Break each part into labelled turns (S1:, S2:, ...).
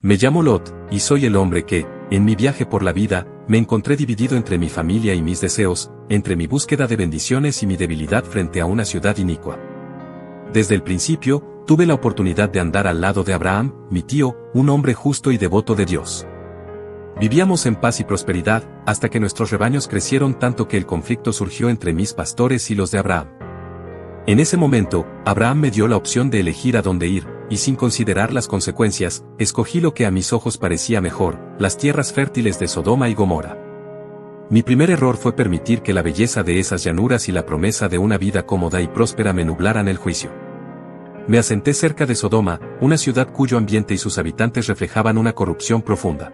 S1: Me llamo Lot, y soy el hombre que, en mi viaje por la vida, me encontré dividido entre mi familia y mis deseos, entre mi búsqueda de bendiciones y mi debilidad frente a una ciudad inicua. Desde el principio, tuve la oportunidad de andar al lado de Abraham, mi tío, un hombre justo y devoto de Dios. Vivíamos en paz y prosperidad, hasta que nuestros rebaños crecieron tanto que el conflicto surgió entre mis pastores y los de Abraham. En ese momento, Abraham me dio la opción de elegir a dónde ir, y sin considerar las consecuencias, escogí lo que a mis ojos parecía mejor, las tierras fértiles de Sodoma y Gomorra. Mi primer error fue permitir que la belleza de esas llanuras y la promesa de una vida cómoda y próspera me nublaran el juicio. Me asenté cerca de Sodoma, una ciudad cuyo ambiente y sus habitantes reflejaban una corrupción profunda.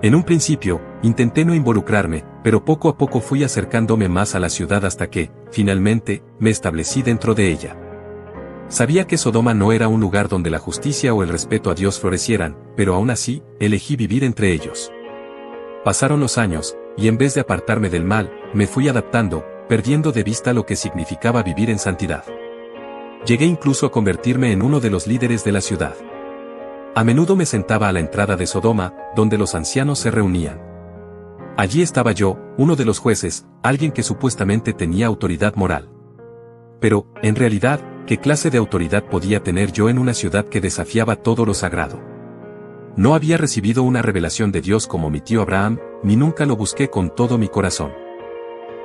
S1: En un principio, intenté no involucrarme, pero poco a poco fui acercándome más a la ciudad hasta que, finalmente, me establecí dentro de ella. Sabía que Sodoma no era un lugar donde la justicia o el respeto a Dios florecieran, pero aún así, elegí vivir entre ellos. Pasaron los años, y en vez de apartarme del mal, me fui adaptando, perdiendo de vista lo que significaba vivir en santidad. Llegué incluso a convertirme en uno de los líderes de la ciudad. A menudo me sentaba a la entrada de Sodoma, donde los ancianos se reunían. Allí estaba yo, uno de los jueces, alguien que supuestamente tenía autoridad moral. Pero, en realidad, ¿qué clase de autoridad podía tener yo en una ciudad que desafiaba todo lo sagrado? No había recibido una revelación de Dios como mi tío Abraham, ni nunca lo busqué con todo mi corazón.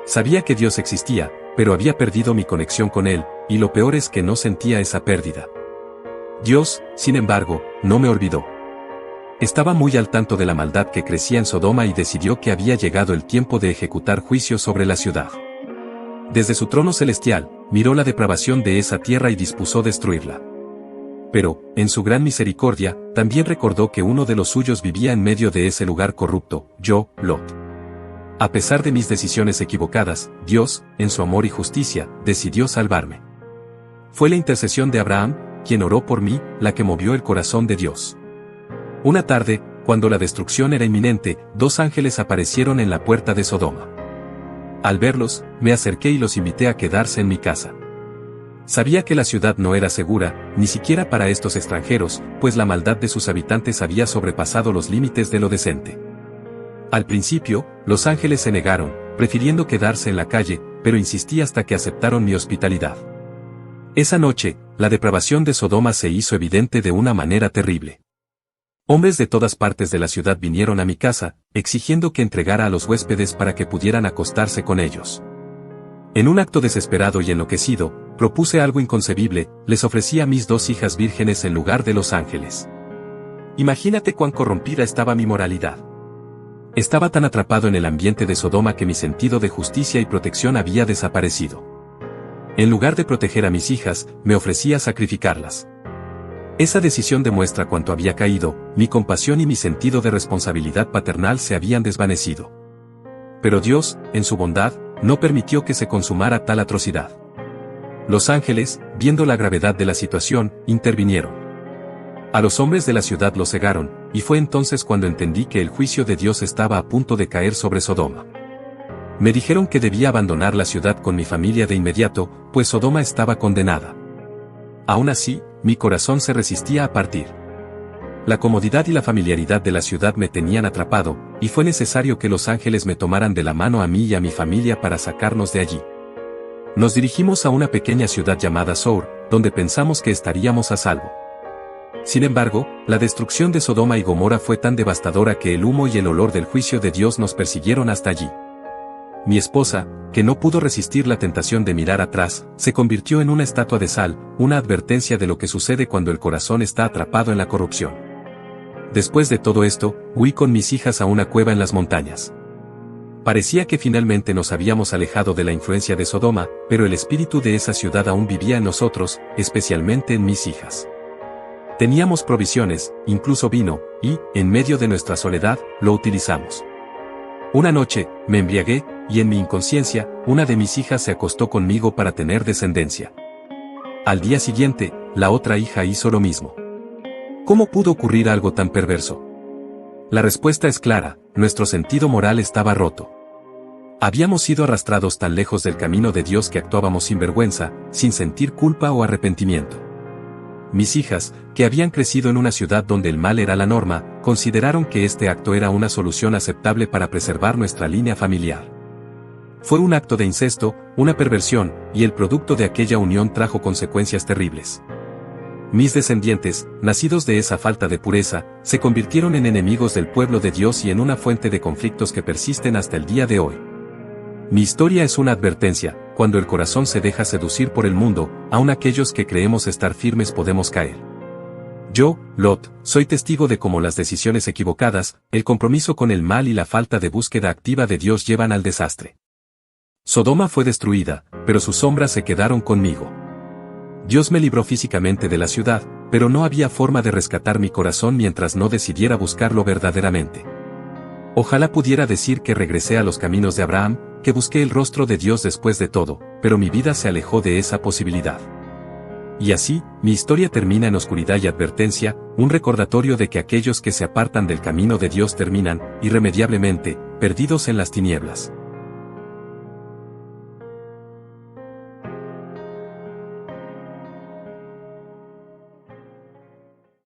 S1: Sabía que Dios existía, pero había perdido mi conexión con Él, y lo peor es que no sentía esa pérdida. Dios, sin embargo, no me olvidó. Estaba muy al tanto de la maldad que crecía en Sodoma y decidió que había llegado el tiempo de ejecutar juicio sobre la ciudad. Desde su trono celestial, miró la depravación de esa tierra y dispuso destruirla. Pero, en su gran misericordia, también recordó que uno de los suyos vivía en medio de ese lugar corrupto, yo, Lot. A pesar de mis decisiones equivocadas, Dios, en su amor y justicia, decidió salvarme. Fue la intercesión de Abraham, quien oró por mí, la que movió el corazón de Dios. Una tarde, cuando la destrucción era inminente, 2 ángeles aparecieron en la puerta de Sodoma. Al verlos, me acerqué y los invité a quedarse en mi casa. Sabía que la ciudad no era segura, ni siquiera para estos extranjeros, pues la maldad de sus habitantes había sobrepasado los límites de lo decente. Al principio, los ángeles se negaron, prefiriendo quedarse en la calle, pero insistí hasta que aceptaron mi hospitalidad. Esa noche, la depravación de Sodoma se hizo evidente de una manera terrible. Hombres de todas partes de la ciudad vinieron a mi casa, exigiendo que entregara a los huéspedes para que pudieran acostarse con ellos. En un acto desesperado y enloquecido, propuse algo inconcebible, les ofrecí a mis 2 hijas vírgenes en lugar de los ángeles. Imagínate cuán corrompida estaba mi moralidad. Estaba tan atrapado en el ambiente de Sodoma que mi sentido de justicia y protección había desaparecido. En lugar de proteger a mis hijas, me ofrecí a sacrificarlas. Esa decisión demuestra cuánto había caído, mi compasión y mi sentido de responsabilidad paternal se habían desvanecido. Pero Dios, en su bondad, no permitió que se consumara tal atrocidad. Los ángeles, viendo la gravedad de la situación, intervinieron. A los hombres de la ciudad los cegaron, y fue entonces cuando entendí que el juicio de Dios estaba a punto de caer sobre Sodoma. Me dijeron que debía abandonar la ciudad con mi familia de inmediato, pues Sodoma estaba condenada. Aún así, mi corazón se resistía a partir. La comodidad y la familiaridad de la ciudad me tenían atrapado, y fue necesario que los ángeles me tomaran de la mano a mí y a mi familia para sacarnos de allí. Nos dirigimos a una pequeña ciudad llamada Sour, donde pensamos que estaríamos a salvo. Sin embargo, la destrucción de Sodoma y Gomorra fue tan devastadora que el humo y el olor del juicio de Dios nos persiguieron hasta allí. Mi esposa, que no pudo resistir la tentación de mirar atrás, se convirtió en una estatua de sal, una advertencia de lo que sucede cuando el corazón está atrapado en la corrupción. Después de todo esto, huí con mis hijas a una cueva en las montañas. Parecía que finalmente nos habíamos alejado de la influencia de Sodoma, pero el espíritu de esa ciudad aún vivía en nosotros, especialmente en mis hijas. Teníamos provisiones, incluso vino, y, en medio de nuestra soledad, lo utilizamos. Una noche, me embriagué, y en mi inconsciencia, una de mis hijas se acostó conmigo para tener descendencia. Al día siguiente, la otra hija hizo lo mismo. ¿Cómo pudo ocurrir algo tan perverso? La respuesta es clara, nuestro sentido moral estaba roto. Habíamos sido arrastrados tan lejos del camino de Dios que actuábamos sin vergüenza, sin sentir culpa o arrepentimiento. mis hijas, que habían crecido en una ciudad donde el mal era la norma, consideraron que este acto era una solución aceptable para preservar nuestra línea familiar. Fue un acto de incesto, una perversión, y el producto de aquella unión trajo consecuencias terribles. Mis descendientes, nacidos de esa falta de pureza, se convirtieron en enemigos del pueblo de Dios y en una fuente de conflictos que persisten hasta el día de hoy. Mi historia es una advertencia: cuando el corazón se deja seducir por el mundo, aun aquellos que creemos estar firmes podemos caer. Yo, Lot, soy testigo de cómo las decisiones equivocadas, el compromiso con el mal y la falta de búsqueda activa de Dios llevan al desastre. Sodoma fue destruida, pero sus sombras se quedaron conmigo. Dios me libró físicamente de la ciudad, pero no había forma de rescatar mi corazón mientras no decidiera buscarlo verdaderamente. Ojalá pudiera decir que regresé a los caminos de Abraham, que busqué el rostro de Dios después de todo, pero mi vida se alejó de esa posibilidad. Y así, mi historia termina en oscuridad y advertencia, un recordatorio de que aquellos que se apartan del camino de Dios terminan, irremediablemente, perdidos en las tinieblas.